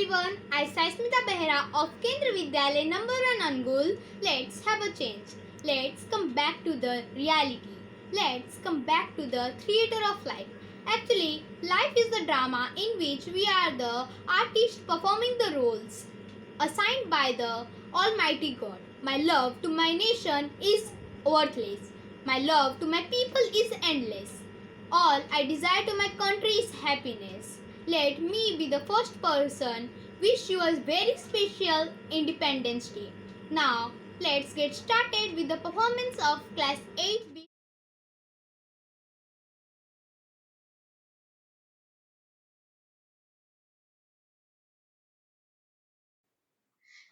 everyone, I Saismita Behra of Kendra Vidyalaya number 1 Angul. Let's have a change. Let's come back to the reality. Let's come back to the theater of life. Actually, life is the drama in which we are the artists performing the roles assigned by the Almighty God. My love to my nation is worthless. My love to my people is endless. All I desire to my country is happiness. Let me be the first person wish you a very special Independence Day. Now, let's get started with the performance of Class 8B.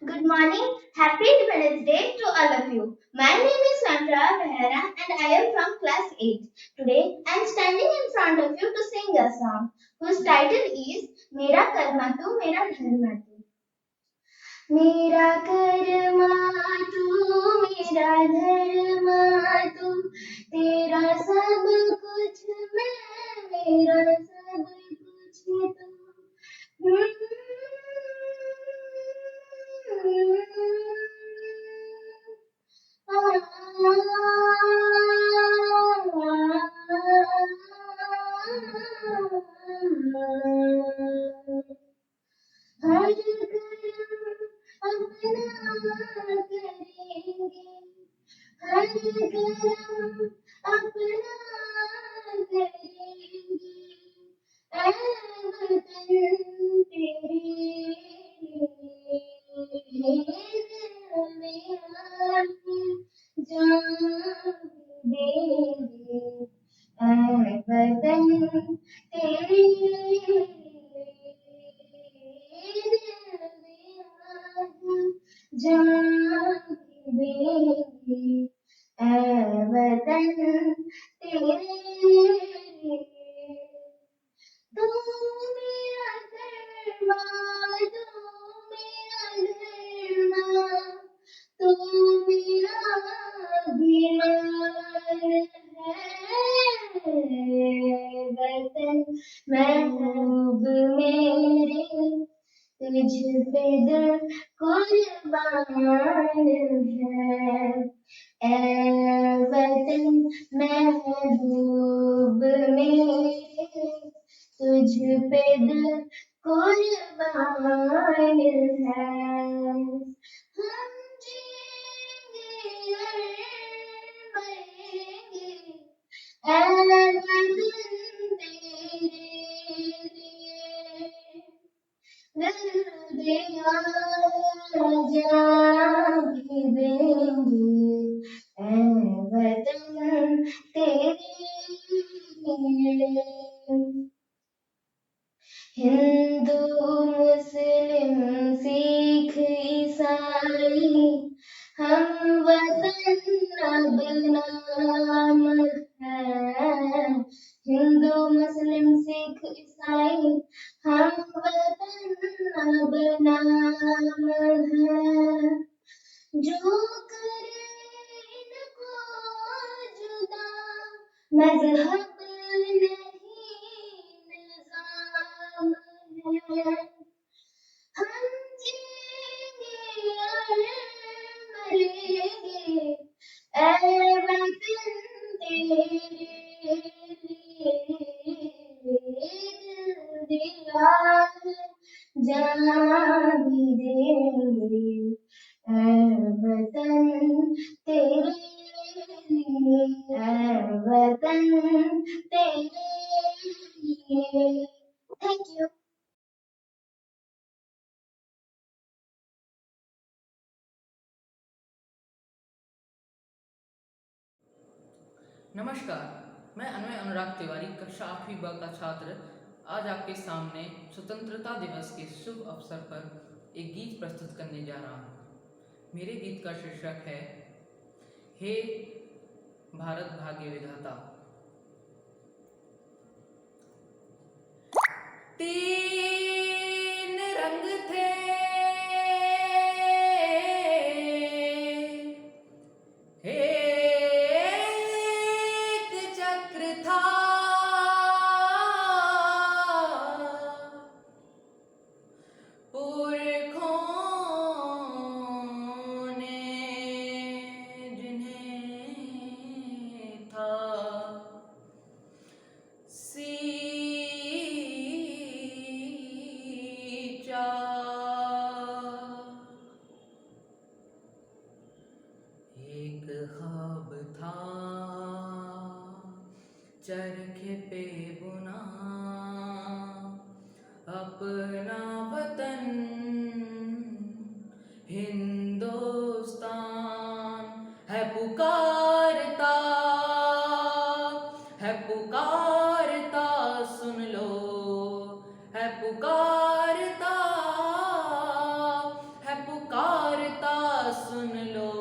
Good morning. Happy Independence Day to all of you. My name is Sandra Behera and I am from class 8. Today I am standing in front of you to sing a song whose title is Mera Karma Tu Mera Dharma Tu. मेरा कर्मा तू मेरा धर्मा तू तेरा सब कुछ मैं मेरा सब कुछ तू हर कर्म अपना करेंगे हर कर्म अपना करेंगे ऐ वतन तेरे दिल में आके जान देंगे ऐ वतन तेरे जान देंगे ऐ वतन तेरे तू मेरा कर्मा तू मेरा धर्मा तू मेरा अभिमान है वतन महबूब मेरे तुझ पे दिल कुर्बान है ऐ वतन महबूब मेरे तुझ पे दिल कुर्बान है हम जिएंगे और मरेंगे ऐ वतन तेरे लिए दिया जान भी देंगे ऐ वतन तेरे लिए हिंदू मुस्लिम सिख ईसाई हम वतन अब नाम है हिंदू मुस्लिम सिख ईसाई हम वतन अब नाम है जो करे इनको जुदा मजहब नहीं निजाम है हम जिएंगे और मरेंगे ऐ वतन तेरे लिए दिल दिया जान भी देंगे ऐ वतन तेरे लिए ऐ वतन तेरे लिए थैंक यू नमस्कार, मैं अनवय अनुराग तिवारी कक्षा 8वीं ब का छात्र आज आपके सामने स्वतंत्रता दिवस के शुभ अवसर पर एक गीत प्रस्तुत करने जा रहा हूँ। मेरे गीत का शीर्षक है हे भारत भाग्य विधाता। तीन रंग थे एक चक्र था एक ख्वाब था चरखे पे बुना, अपना वतन हिंदुस्तान है पुकारता सुन लो, है पुकारता सुन लो,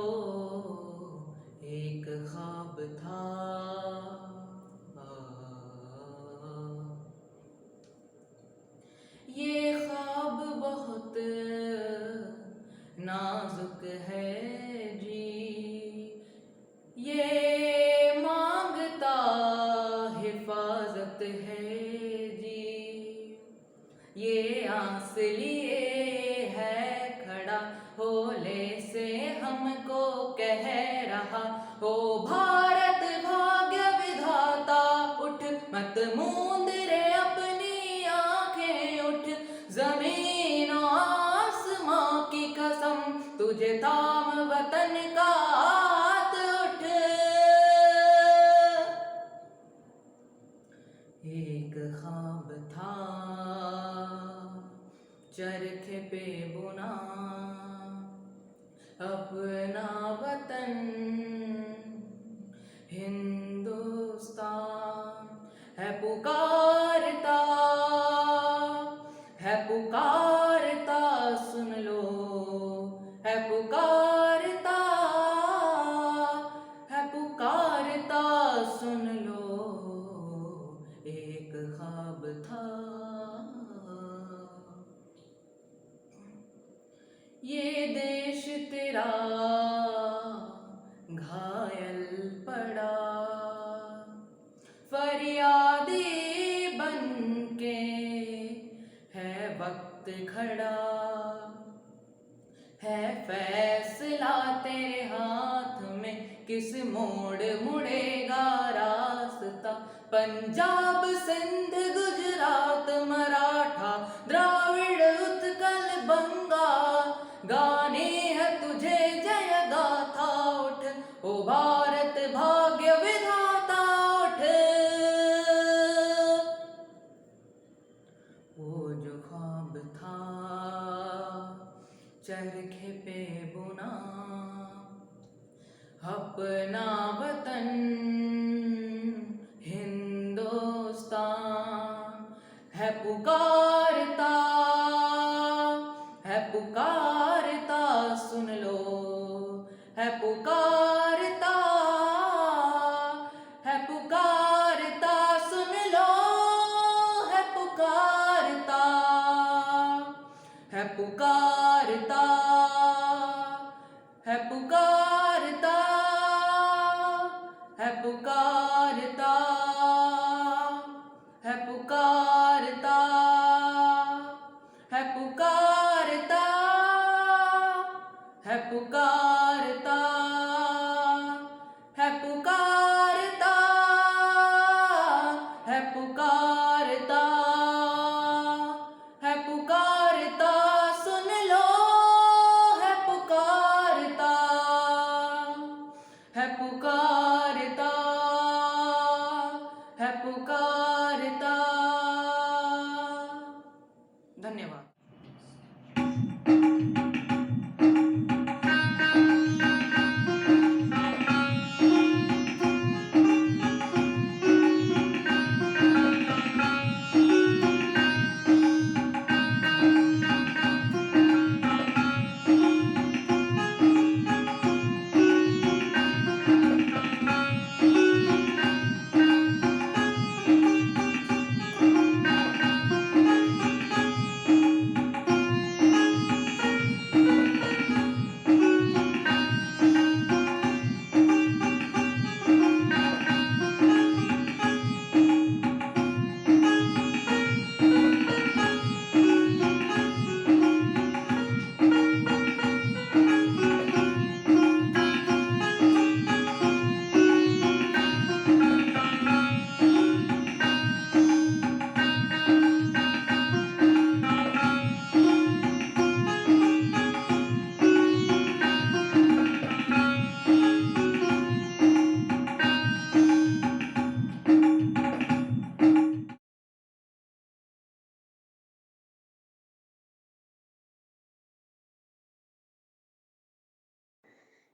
एक ख्वाब था। ये ख्वाब बहुत नाजुक है जी, ये मांगता हिफाजत है जी, ये आस लिए है खड़ा होले से हमको कह रहा, हो भारत भाग्य विधाता उठ, मत मूंद रे अपनी आंखें उठ, जमीन और आसमां की कसम तुझे थाम वतन का हाथ उठ। एक ख्वाब था चरखे पे बुना, अपना वतन हिंदुस्तान है पुकारता सुन लो, है पुकारता सुन लो, एक ख्वाब था। ये देश तेरा घायल पड़ा, फरियादी बनके है वक्त खड़ा, है फैसला तेरे हाथ में, किस मोड़ मुड़ेगा रास्ता, पंजाब सिंध गुजरात मराठा द्राविड़ उत्कल बंगा, गाने है तुझे जय गाथा उठ, ओ भारत भाग्य विधाता उठ। वो जो ख्वाब था चरखे पे बुना, अपना वतन हिंदुस्तान है पुकारता सुन लो, है पुकारता सुन लो, है पुकारता है पुकारता है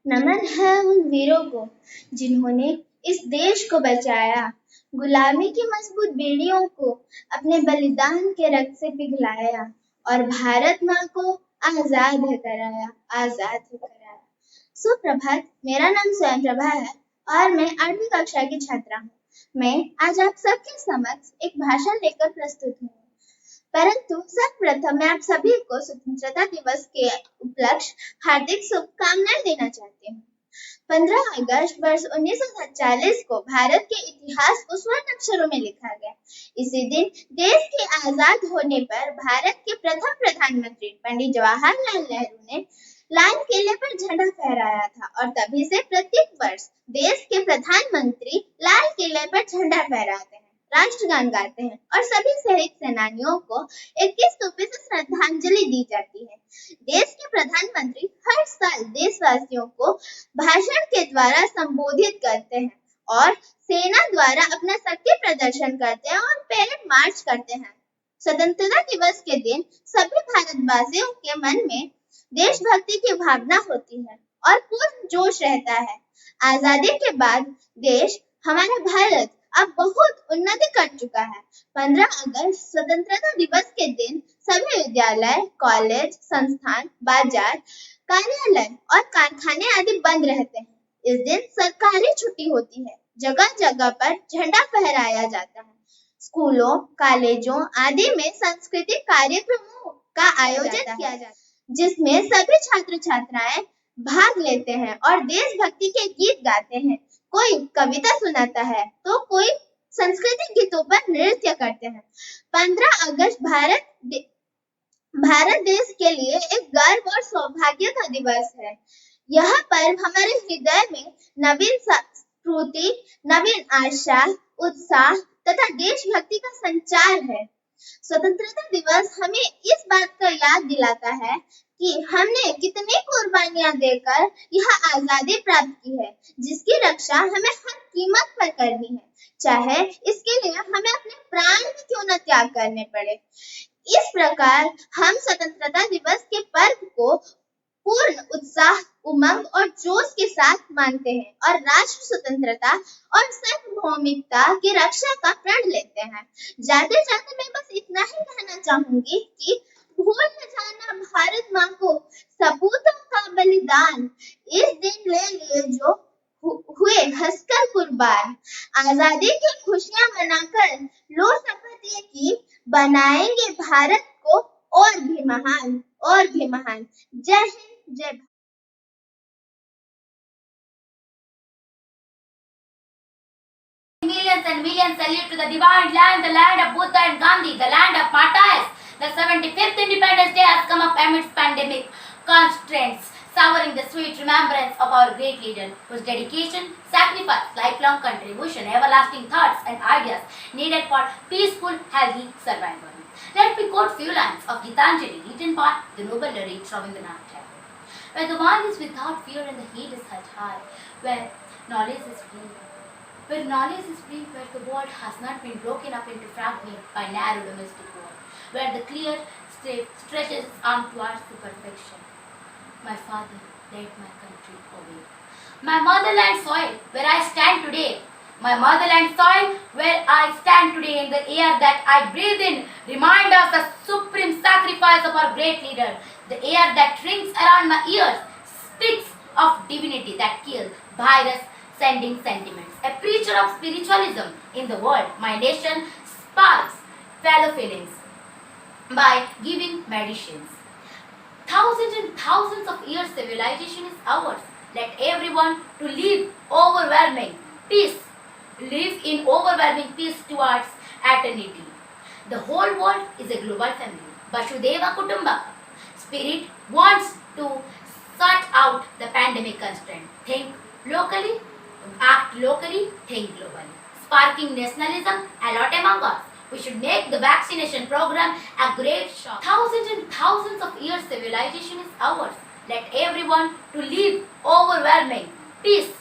नमन है उन वीरों को जिन्होंने इस देश को बचाया, गुलामी की मजबूत बेड़ियों को अपने बलिदान के रक्त से पिघलाया और भारत माँ को आजाद है कराया, आजाद है कराया। सुप्रभात, मेरा नाम स्वयं प्रभा है और मैं 8वीं कक्षा की छात्रा हूँ। मैं आज आप सबके समक्ष एक भाषण लेकर प्रस्तुत हूँ। परंतु सर्वप्रथम मैं आप सभी को स्वतंत्रता दिवस के उपलक्ष्य हार्दिक शुभकामनाएं देना चाहती हूँ। 15 अगस्त वर्ष 1947 को भारत के इतिहास को स्वर्ण अक्षरों में लिखा गया। इसी दिन देश के आजाद होने पर भारत के प्रथम प्रधानमंत्री पंडित जवाहरलाल नेहरू ने लाल किले पर झंडा फहराया था और तभी से प्रत्येक वर्ष देश के प्रधानमंत्री लाल किले पर झंडा फहराते हैं, राष्ट्रगान गाते हैं और सभी शहीद सेनानियों को 21 तोपे से श्रद्धांजलि दी जाती है। देश के प्रधानमंत्री हर साल देशवासियों को भाषण के द्वारा संबोधित करते हैं और सेना द्वारा अपना शक्ति प्रदर्शन करते हैं और परेड मार्च करते हैं। स्वतंत्रता दिवस के दिन सभी भारतवासियों के मन में देशभक्ति की भावना होती है और पूर्ण जोश रहता है। आजादी के बाद देश हमारा भारत अब बहुत उन्नति कर चुका है। 15 अगस्त स्वतंत्रता दिवस के दिन सभी विद्यालय, कॉलेज, संस्थान, बाजार, कार्यालय और कारखाने आदि बंद रहते हैं। इस दिन सरकारी छुट्टी होती है। जगह जगह पर झंडा फहराया जाता है। स्कूलों, कॉलेजों आदि में सांस्कृतिक कार्यक्रमों का आयोजन किया जाता है, जिसमें सभी छात्र छात्राएं भाग लेते हैं और देशभक्ति के गीत गाते हैं। कोई कविता सुनाता है तो कोई सांस्कृतिक गीतों पर नृत्य करते हैं। 15 अगस्त भारत देश के लिए एक गर्व और सौभाग्य का दिवस है। यह पर्व हमारे हृदय में नवीन स्फूर्ति, नवीन आशा, उत्साह तथा देशभक्ति का संचार है। स्वतंत्रता दिवस हमें इस बात का याद दिलाता है कि हमने कितनी कुर्बानियां देकर यह आजादी प्राप्त की है, जिसकी रक्षा हमें हर कीमत पर करनी है, चाहे इसके लिए हमें अपने प्राण भी क्यों न त्याग करने पड़े। इस प्रकार हम स्वतंत्रता दिवस के पर्व को पूर्ण उत्साह, उमंग और जोश के साथ मानते हैं और राष्ट्र स्वतंत्रता और सार्वभौमिकता की रक्षा का प्रण लेते हैं। जाते जाते मैं बस इतना ही कहना चाहूंगी कि भूल न जाना भारत माँ को सपूतों का बलिदान, इस दिन ले लिए जो हुए हंसकर कुर्बान। आजादी की खुशियां मनाकर लो शपथ ये की, बनाएंगे भारत को और भी महान, और भी महान। जय हिंद, जय Bharat. Millions and millions salute to the divine land, the land of Buddha and Gandhi, the land of martyrs. The 75th Independence Day has come up amidst pandemic constraints, souring the sweet remembrance of our great leader, whose dedication, sacrifice, lifelong contribution, everlasting thoughts and ideas needed for peaceful, healthy survival. Let me quote few lines of Gitanjali written by the noble lyrics Rabindranath Tagore. Where the mind is without fear and the heat is held high, where knowledge is free. Where knowledge is free, where the world has not been broken up into fragments by narrow domestic war, where the clear stretches its arm towards the perfection. My father led my country away. My motherland soil, where I stand today. My motherland soil, where I stand today, in the air that I breathe in, remind us the supreme sacrifice of our great leader. The air that rings around my ears speaks of divinity that kills virus sending sentiments. A preacher of spiritualism in the world, my nation sparks fellow feelings by giving medicines. Thousands and thousands of years civilization is ours. Let everyone to live overwhelming peace, live in overwhelming peace towards eternity. The whole world is a global family. Vasudeva Kutumbakam. Spirit wants to sort out the pandemic constraint. Think locally, act locally, think globally. Sparking nationalism a lot among us. We should make the vaccination program a great shock. Thousands and thousands of years civilization is ours. Let everyone to live overwhelming peace,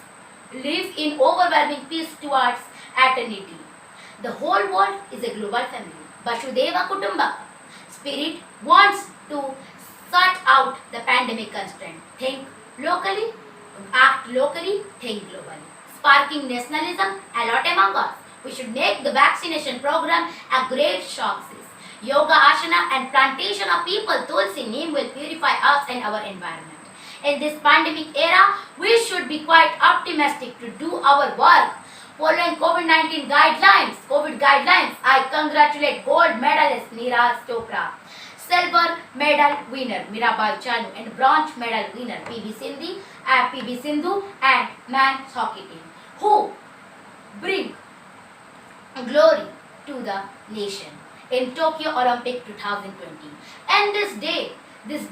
live in overwhelming peace towards eternity. The whole world is a global family. Vasudeva Kutumbakam. Spirit wants to sort out the pandemic constraint. Think locally, Act locally, think globally. Sparking nationalism a lot among us. We should make the vaccination program a great success. Yoga, asana and plantation of people, tulsi, neem will purify us and our environment. In this pandemic era, we should be quite optimistic to do our work. Following COVID-19 guidelines, I congratulate gold medalist Neeraj Chopra, silver medal winner Mirabai Chanu and bronze medal winner PV Sindhu and men's hockey team who bring glory to the nation in Tokyo Olympic 2020. And this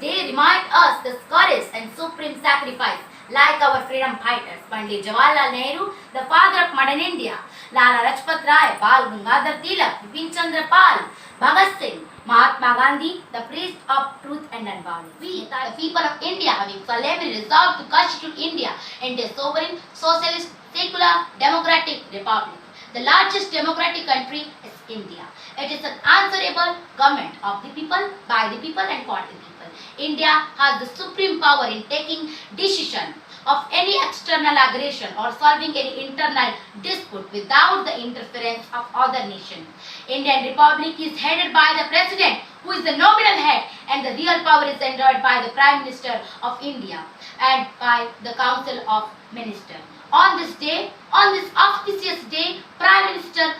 day reminds us the courage and supreme sacrifice like our freedom fighters, Pandit Jawaharlal Nehru, the father of modern India, Lala Rajpat Rai, Bal Gangadhar Tilak, Bipin Chandra Pal, Bhagat Singh, Mahatma Gandhi, the priest of truth and non-violence. We, the people of India, having solemnly resolved to constitute India into a sovereign, socialist, secular, democratic republic. The largest democratic country is India. It is an answerable government of the people, by the people and for the people. India has the supreme power in taking decision of any external aggression or solving any internal dispute without the interference of other nations. Indian Republic is headed by the President, who is the nominal head, and the real power is enjoyed by the Prime Minister of India and by the Council of Ministers. On this auspicious day, Prime Minister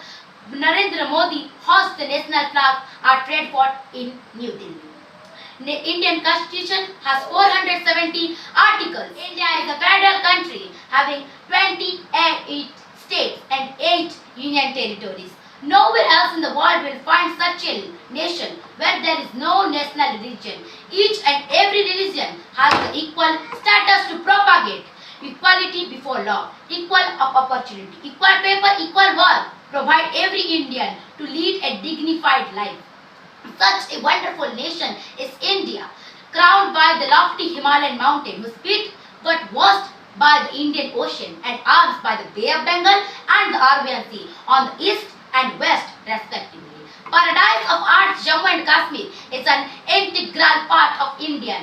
Narendra Modi hosts the national flag at Red Fort in New Delhi. The Indian Constitution has 470 articles. India is a federal country having 28 states and 8 union territories. Nowhere else in the world will find such a nation where there is no national religion. Each and every religion has the equal status to propagate equality before law, equal opportunity, equal paper, equal work, provide every Indian to lead a dignified life. Such a wonderful nation is India, crowned by the lofty Himalayan mountain, whose feet got washed by the Indian Ocean and arms by the Bay of Bengal and the Arabian Sea on the east and west respectively. Paradise of Arts, Jammu and Kashmir is an integral part of India.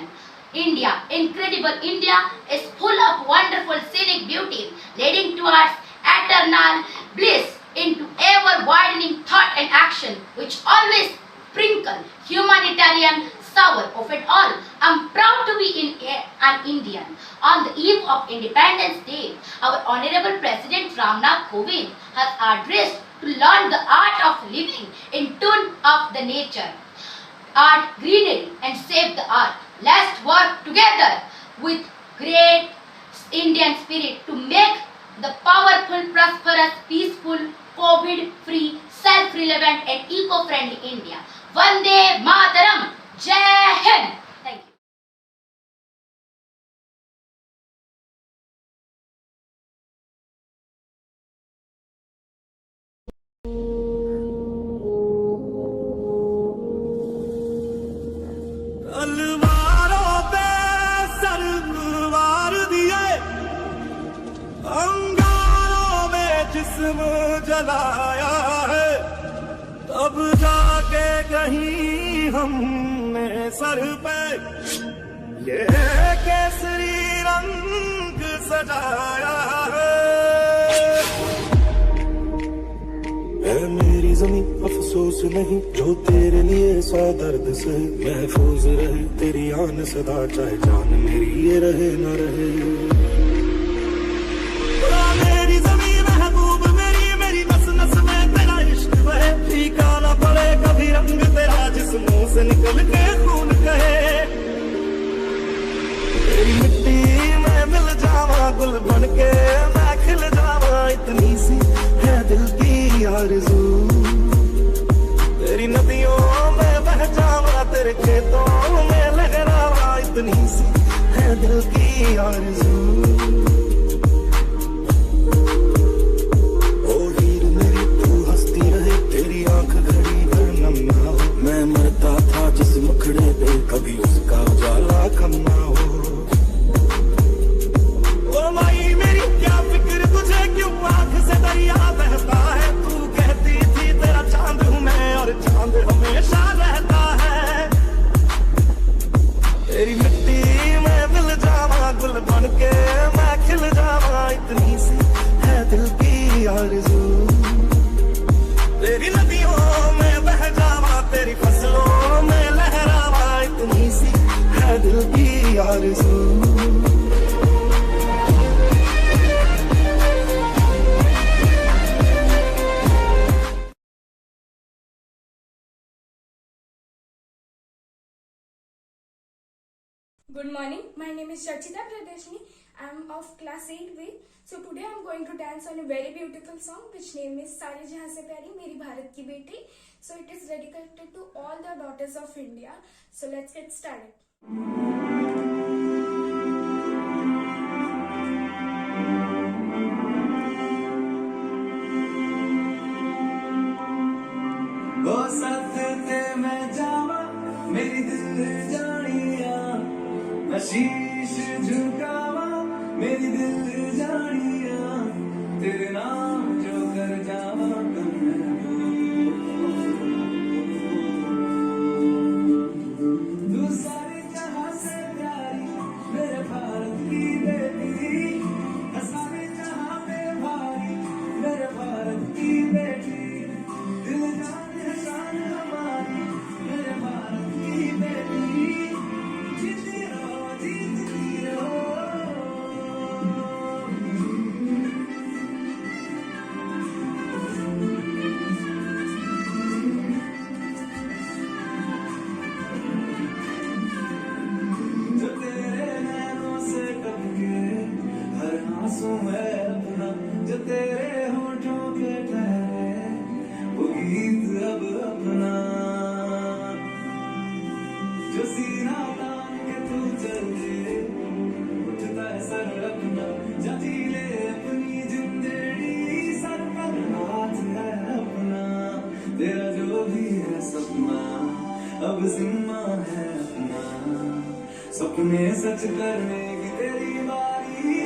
Incredible India is full of wonderful scenic beauty, leading towards eternal bliss into ever-widening thought and action, which always sprinkle humanitarian savor of it all. I'm proud to be an Indian. On the eve of Independence Day, our Honorable President Ramnath Kovind has addressed to learn the art of living in tune of the nature, art, greenery and save the earth. Let's work together with great Indian spirit to make the powerful, prosperous, peaceful, COVID-free, self-relevant and eco-friendly India. Vande Mataram! Jai Hind! Thank you. तलवारों पे सरवार दिए, अंगारों में जिस्म जलाया है, तब जाके कहीं हमने सर पे ये केसरी रंग सजाया है। ऐ मेरी ज़मीं अफसोस नहीं, जो तेरे लिए सौ दर्द से महफूज रहे, तेरी आन सदा चाहे जान मेरी ये रहे न रहे। मेरी ज़मीं महबूब मेरी नस नस में तेरा इश्क बहे, फीका न पड़े कभी रंग तेरा जिस मुंह से निकल के खून कहे। तेरी मिट्टी में मिल जावा गुल बन के मैं खिल जावा, इतनी सी है दिल की आरज़ू। तेरी नदियों में बह जावा, तेरे खेतों में लहरावा, इतनी सी है दिल की आरज़ू। ओ हीर मेरी तू हंसती रहे, तेरी आंख घड़ी भर नम ना हो, मैं मरता था जिस मुखड़े पे कभी उसका उजाला कम ना हो। ओ माई मेरी क्या आरज़ू तेरी नदियों में बह जावा तेरी फसलों में लहरावा इतनी सी है दिल की आरज़ू Good morning. My name is Shachita Pradeshni. I am of class 8B. So today I am going to dance on a very beautiful song which name is सारे जहाँ से प्यारी मेरी भारत की बेटी. So it is dedicated to all the daughters of India. So let's get started. ओ साथ ते मैं जावा मेरी दिल जानिया मैं शीश झुकावा मेरी दिल जानिया तेरे नाम जो कर जावा तू सारे जहां से प्यारी मेरे भारत की बेटी सारे जहां पे भारी मेरे भारत की बेटी दिल जान है शान हमारी मेरे भारत की बेटी जीती रहो जो तेरे नैनों से टपके हर आंसू है अपना जो तेरे होठों पे ठहरे वो गीत अब अपना जो सीना तान के तू चल दे उठता है सर अपना जा जी ले अपनी जिंदगी सर पर हाथ है अपना तेरा जो भी है सपना अब जिम्मा है अपना सपने सच करने की तेरी बारी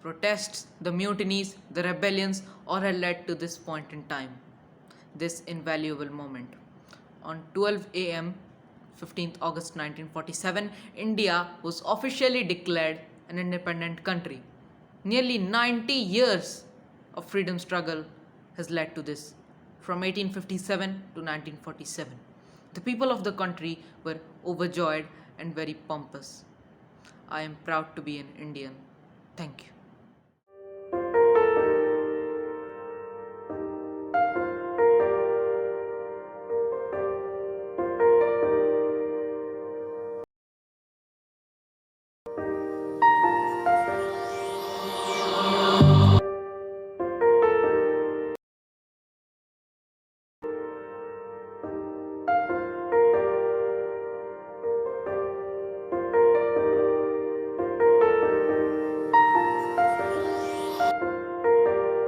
The protests, the mutinies, the rebellions all had led to this point in time, this invaluable moment. On 12 am, 15th August 1947, India was officially declared an independent country. Nearly 90 years of freedom struggle has led to this, from 1857 to 1947. The people of the country were overjoyed and very pompous. I am proud to be an Indian.